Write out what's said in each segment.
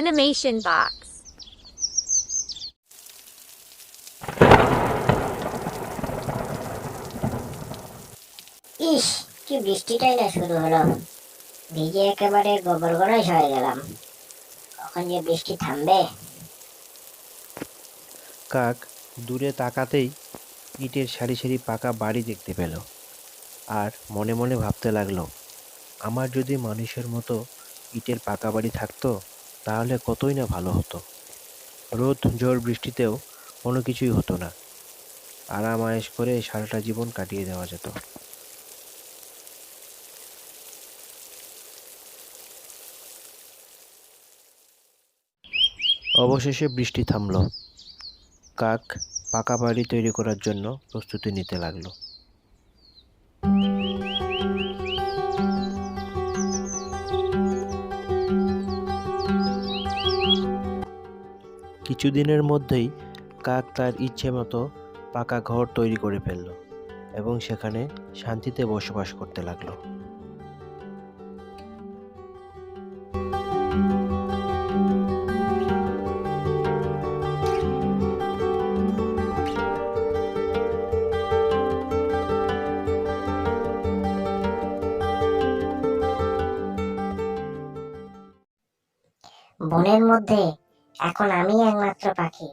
Animation box. ইস, কি বৃষ্টিটাই না শুরু হলো। ভিজে একেবারে গোবর গণেশ হয়ে গেলাম। কখন যে বৃষ্টি থামবে। কাক দূরে তাকাতেই ইটের সারি সারি পাকা বাড়ি দেখতে পেল আর মনে মনে ভাবতে লাগলো, আমার যদি মানুষের মতো ইটের পাকা বাড়ি থাকতো তাহলে কতই না ভালো হতো। রোদ ঝড় বৃষ্টিতেও কোনো কিছুই হতো না, আরাম আয়েশ করে সারাটা জীবন কাটিয়ে দেওয়া যেত। অবশেষে বৃষ্টি থামলো। কাক পাকা বাড়ি তৈরি করার জন্য প্রস্তুতি নিতে লাগলো। কিছুদিনের মধ্যেই কাক তার ইচ্ছে মতো পাকা ঘর তৈরি করে ফেলল এবং সেখানে শান্তিতে বসবাস করতে লাগলো। বনের মধ্যে এখন আমি একমাত্র পাখি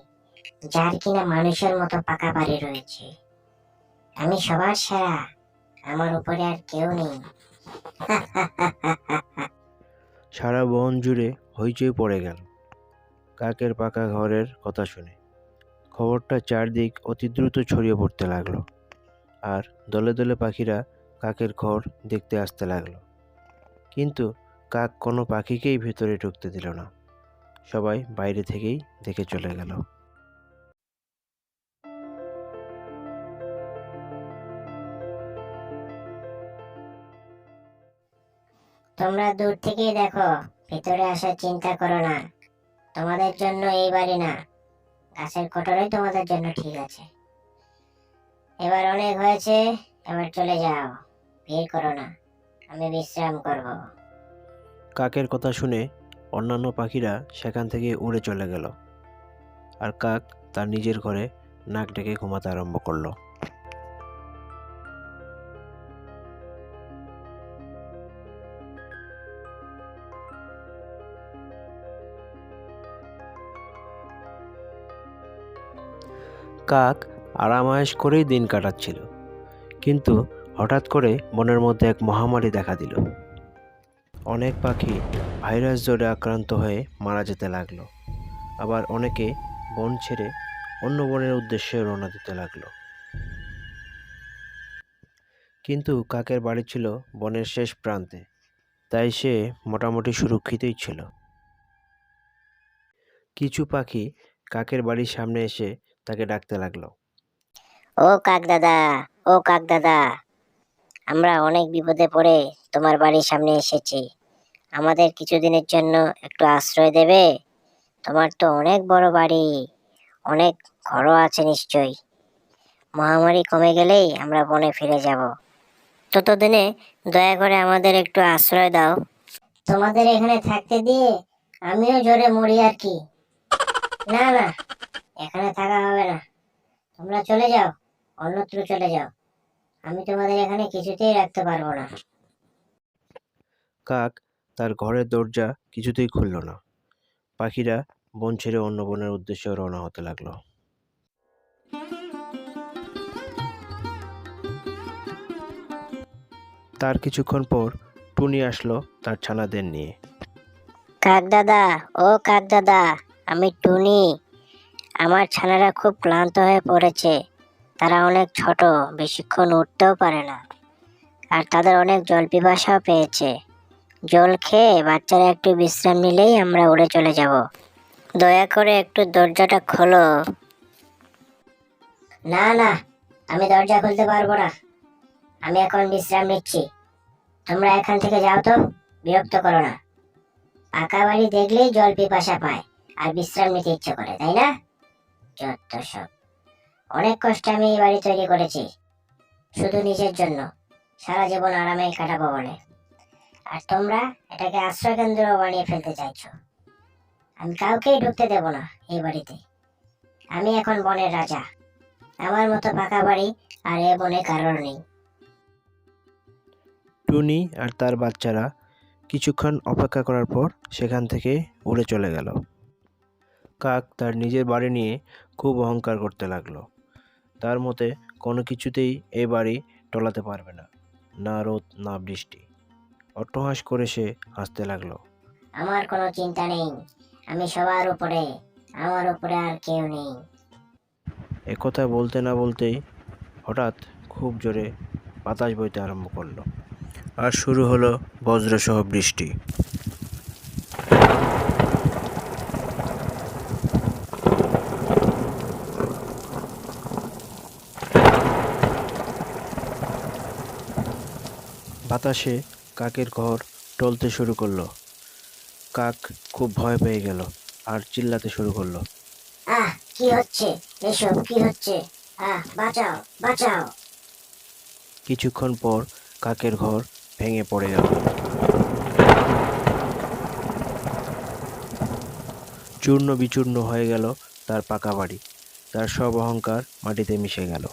যার কিনা মানুষের মতো পাকা বাড়ি রয়েছে। আমি সবার সেরা, আমার উপরে আর কেউ নেই। সারা বন জুড়ে হইচই পড়ে গেল কাকের পাকা ঘরের কথা শুনে। খবরটা চারদিক অতি দ্রুত ছড়িয়ে পড়তে লাগলো আর দলে দলে পাখিরা কাকের ঘর দেখতে আসতে লাগলো। কিন্তু কাক কোনো পাখিকেই ভেতরে ঢুকতে দিল না, সবাই বাইরে থেকেই দেখে চলে গেল। তোমরা দূর থেকেই দেখো, ভিতরে আসার চিন্তা করো না। তোমাদের জন্য এই বাড়ি না, গাছের কোটরই তোমাদের জন্য ঠিক আছে। এবার অনেক হয়েছে, এবার চলে যাও, ভিড় করো না, আমি বিশ্রাম করব। কাকের কথা শুনে অন্যান্য পাখিরা সেখান থেকে উড়ে চলে গেল আর কাক তার নিজের ঘরে নাক ডেকে ঘুমাতে আরম্ভ করলো। কাক আরামায়েশ করেই দিন কাটাচ্ছিল, কিন্তু হঠাৎ করে বনের মধ্যে এক মহামারী দেখা দিল। অনেক পাখি ভাইরাস জ্বরে আক্রান্ত হয়ে মারা যেতে লাগলো, আবার অনেকে বন ছেড়ে অন্য বনের উদ্দেশ্যে রওনা দিতে লাগলো। কিন্তু কাকের বাড়ি ছিল বনের শেষ প্রান্তে, তাই সে মোটামুটি সুরক্ষিতই ছিল। কিছু পাখি কাকের বাড়ির সামনে এসে তাকে ডাকতে লাগলো। ও কাক দাদা, ও কাক দাদা, আমরা অনেক বিপদে পড়ে তোমার বাড়ির সামনে এসেছি। আমাদের কিছুদিনের জন্য একটু আশ্রয় দেবে? তোমার তো অনেক বড় বাড়ি, অনেক ঘরও আছে নিশ্চয়ই। মহামারী কমে গেলেই আমরা বনে ফিরে যাব। ততদিনে দয়া করে আমাদের একটু আশ্রয় দাও। তোমাদের এখানে থাকতে দিয়ে আমিও জ্বরে মরি আর কি। না না, এখানে থাকা হবে না। তোমরা চলে যাও, অন্যত্র চলে যাও। আমি তোমাদের এখানে কিছুতেই রাখতে পারবো না। কাক তার ঘরের দরজা কিছুতেই খুলল না। পাখিরা বন ছেড়ে অন্য বনের উদ্দেশ্যে রওনা হতে লাগলো। তার কিছুক্ষণ পর টুনি আসলো তার ছানাদের নিয়ে। কাক দাদা, ও কাক দাদা, আমি টুনি। আমার ছানারা খুব ক্লান্ত হয়ে পড়েছে। তারা অনেক ছোট, বেশিক্ষণ উঠতেও পারে না, আর তাদের অনেক জল পিপাসাও পেয়েছে। জল খেয়ে বাচ্চারা একটু বিশ্রাম নিলেই আমরা উড়ে চলে যাব। দয়া করে একটু দরজাটা খোলো। না না, আমি দরজা খুলতে পারবো না। আমি এখন বিশ্রাম নিচ্ছি। তোমরা এখান থেকে যাও তো, বিরক্ত করো না। পাকা বাড়ি দেখলেই জল পিপাসা পায় আর বিশ্রাম নিতে ইচ্ছে করে, তাই না? যত সব। অনেক কষ্টে আমি এই বাড়ি তৈরি করেছি, শুধু নিজের জন্য, সারা জীবন আরামে কাটাবো বলে। আর তোমরা এটাকে আশ্রয় কেন্দ্র বানিয়ে ফেলতে চাইছো। আমি কাউকেই ঢুকতে দেব না এই বাড়িতে। আমি এখন বনের রাজা। আমার মতো পাকা বাড়ি আর এ বনে কারোর নেই। টুনি আর তার বাচ্চারা কিছুক্ষণ অপেক্ষা করার পর সেখান থেকে উড়ে চলে গেল। কাক তার নিজের বাড়ি নিয়ে খুব অহংকার করতে লাগলো। তার মতে কোনো কিছুতেই এই বাড়ি টলাতে পারবে না, না রোদ না বৃষ্টি। অট্টহাস করে সে হাসতে লাগলো। আমার কোনো চিন্তা নেই, আমি সবার উপরে, আমার উপরে আর কেউ নেই। একথা বলতে না বলতেই হঠাৎ খুব জোরে বাতাস বইতে আরম্ভ করলো, আর শুরু হলো বজ্রসহ বৃষ্টি। বাতাসে কাকের ঘর টলতে শুরু করলো। কাক খুব ভয় পেয়ে গেল আর চিল্লাতে শুরু করলো। কি হচ্ছে এসব, কি হচ্ছে? বাঁচাও, বাঁচাও। কিছুক্ষণ পর কাকের ঘর ভেঙে পড়ে গেল। চূর্ণ বিচূর্ণ হয়ে গেল তার পাকা বাড়ি। তার সব অহংকার মাটিতে মিশে গেল।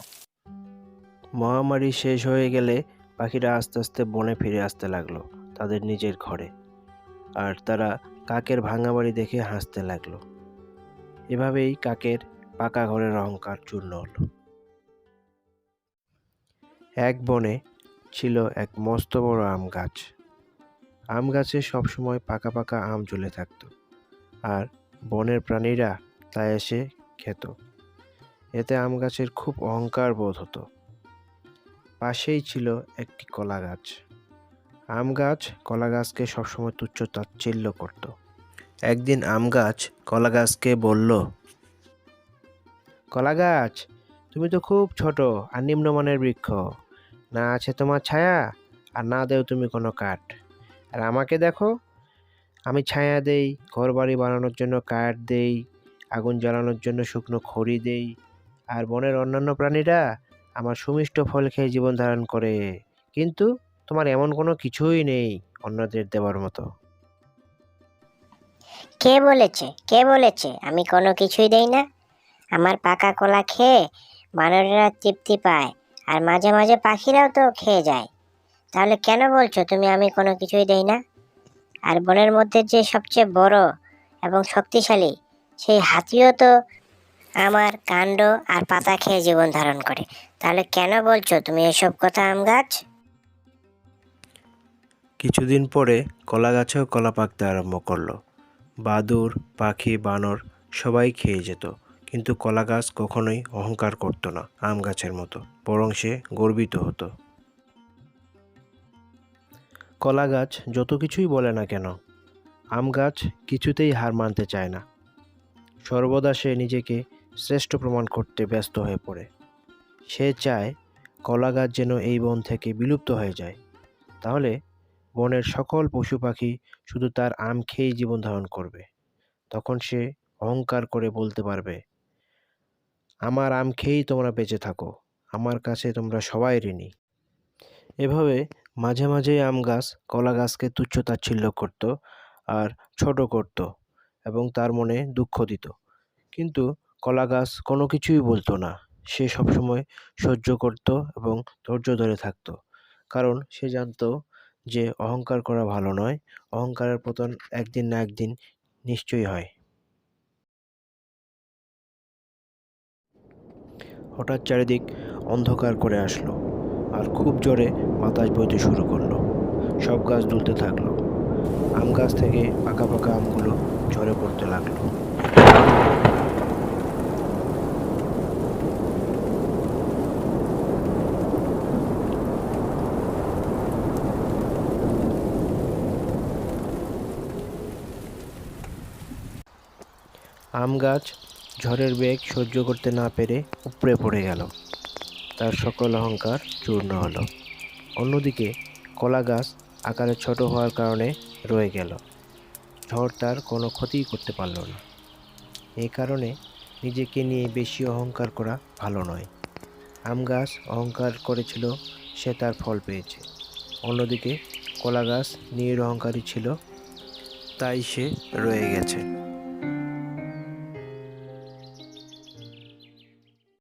মহামারী শেষ হয়ে গেলে পাখিরা আস্তে আস্তে বনে ফিরে আসতে লাগলো, তাদের নিজের ঘরে। আর তারা কাকের ভাঙা বাড়ি দেখে হাসতে লাগলো। এভাবেই কাকের পাকা ঘরের অহংকার চূর্ণ হলো। এক বনে ছিল এক মস্ত বড় আম গাছ। আম গাছে সবসময় পাকা পাকা আম ঝুলে থাকতো, আর বনের প্রাণীরা তা এসে খেত। এতে আম গাছের খুব অহংকার বোধ হতো। পাশেই ছিল একটি কলা গাছ। আম গাছ কলা গাছকে সবসময় তুচ্ছ তাচ্ছিল্য করত। একদিন আম গাছ কলা গাছকে বলল, কলা গাছ, তুমি তো খুব ছোট আর নিম্নমানের বৃক্ষ। না আছে তোমার ছায়া, আর না দেও তুমি কোনো কাঠ। আর আমাকে দেখো, আমি ছায়া দেই, ঘর বাড়ি বানানোর জন্য কাঠ দেই, আগুন জ্বালানোর জন্য শুকনো খড়ি দেই, আর বনের অন্যান্য প্রাণীরা আমার সুমিষ্ট ফল খেয়ে জীবন ধারণ করে। কিন্তু তোমার এমন কোনো কিছুই নেই অন্যদের দেওয়ার মতো। কে বলেছে আমি কোনো কিছুই দেই না? আমার পাকা কলা খেয়ে বানরেরা তৃপ্তি পায়, আর মাঝে মাঝে পাখিরাও তো খেয়ে যায়। তাহলে কেন বলছো তুমি আমি কোনো কিছুই দেই না? আর বনের মধ্যে যে সবচেয়ে বড় এবং শক্তিশালী সেই হাতিও তো আমার কাণ্ড আর পাতা খেয়ে জীবন ধারণ করে। তাহলে কেন বলছো তুমি এসব কথা আম গাছ? কিছুদিন পরে কলা গাছেও কলা পাকতে আরম্ভ করলো। বাদুড়, পাখি, বানর সবাই খেয়ে যেত, কিন্তু কলা গাছ কখনোই অহংকার করতো না আম গাছের মতো, বরং সে গর্বিত হতো। কলা গাছ যত কিছুই বলে না কেন, আম গাছ কিছুতেই হার মানতে চায় না। সর্বদা সে নিজেকে শ্রেষ্ঠ প্রমাণ করতে ব্যস্ত হয়ে পড়ে। সে চায় কলা গাছ যেন এই বন থেকে বিলুপ্ত হয়ে যায়। তাহলে বনের সকল পশু পাখি শুধু তার আম খেয়েই জীবন ধারণ করবে। তখন সে অহংকার করে বলতে পারবে, আমার আম খেয়েই তোমরা বেঁচে থাকো, আমার কাছে তোমরা সবাই ঋণী। এভাবে মাঝে মাঝেই আম গাছ কলা গাছকে তুচ্ছ তাচ্ছিল্য করত আর ছোট করত এবং তার মনে দুঃখ দিত। কিন্তু কলা গাছ কোনো কিছুই বলতো না। সে সবসময় সহ্য করত এবং ধৈর্য ধরে থাকতো, কারণ সে জানতো যে অহংকার করা ভালো নয়, অহংকারের পতন একদিন না একদিন নিশ্চয়ই হয়। হঠাৎ চারিদিক অন্ধকার করে আসলো, আর খুব জোরে বাতাস বইতে শুরু করলো। সব গাছ দুলতে থাকলো। আম গাছ থেকে পাকা পাকা আমগুলো ঝরে পড়তে লাগলো। আম গাছ ঝড়ের বেগ সহ্য করতে না পেরে উপড়ে পড়ে গেল। তার সকল অহংকার চূর্ণ হলো। অন্যদিকে কলা গাছ আকারে ছোট হওয়ার কারণে রয়ে গেল। ঝড় তার কোনো ক্ষতিই করতে পারল না। এই কারণে নিজেকে নিয়ে বেশি অহংকার করা ভালো নয়। আম গাছ অহংকার করেছিল, সে তার ফল পেয়েছে। অন্যদিকে কলা গাছ নিরহংকারী ছিল, তাই সে রয়ে গেছে।